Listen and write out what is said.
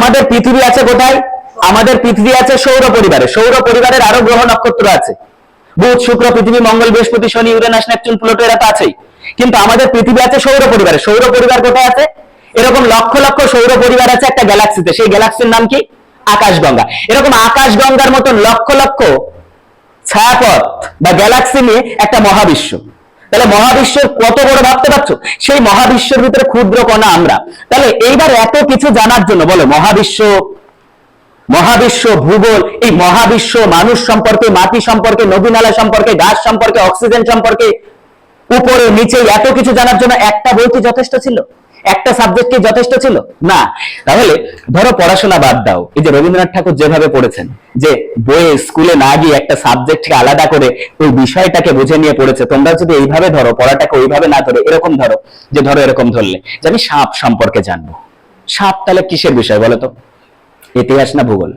আমাদের পৃথিবী আছে কোথায়? আমাদের পৃথিবী আছে সৌর পরিবারে। সৌর পরিবারের আরো গ্রহ নক্ষত্র আছে, বুধ, শুক্র, পৃথিবী, মঙ্গল, বৃহস্পতি, শনি, ইউরেনাস, নেপচুন, প্লুটো, এরা তো আছেই। কিন্তু আমাদের পৃথিবী আছে সৌর পরিবারে। সৌর পরিবার কোথায় আছে? এরকম লক্ষ লক্ষ সৌর পরিবার আছে একটা গ্যালাক্সিতে। সেই গ্যালাক্সির নাম কি? আকাশগঙ্গা। এরকম আকাশগঙ্গার মতন লক্ষ লক্ষ ছায়াপথ বা গ্যালাক্সি নিয়ে একটা মহাবিশ্ব। তাহলে মহাবিশ্বের কত বড় ভাবতে পারছো? সেই মহাবিশ্বের ভিতরে ক্ষুদ্র কণা আমরা। তাহলে এইবার এত কিছু জানার জন্য বলো, মহাবিশ্ব, ভূগোল, এই মহাবিশ্ব, মানুষ সম্পর্কে, মাটি সম্পর্কে, নদী নালা সম্পর্কে, গাছ সম্পর্কে, অক্সিজেন সম্পর্কে, উপরে নিচে এত কিছু জানার জন্য একটা বই কি যথেষ্ট ছিল? একটা সাবজেক্ট কি যথেষ্ট ছিল? না। তাহলে ধরো পড়াশোনা বাদ দাও, এই যে রবীন্দ্রনাথ ঠাকুর যেভাবে পড়েছেন, যে বইয়ে স্কুলে না গিয়ে একটা সাবজেক্টকে আলাদা করে ওই বিষয়টাকে বুঝে নিয়ে পড়েছে, তোমরা যদি এইভাবে ধরো, পড়াটাকে ওইভাবে না ধরে এরকম ধরো, যে ধরো এরকম ধরলে যে আমি সাপ সম্পর্কে জানবো। সাপ তাহলে কিসের বিষয় বলো তো? ইতিহাস না ভূগোল?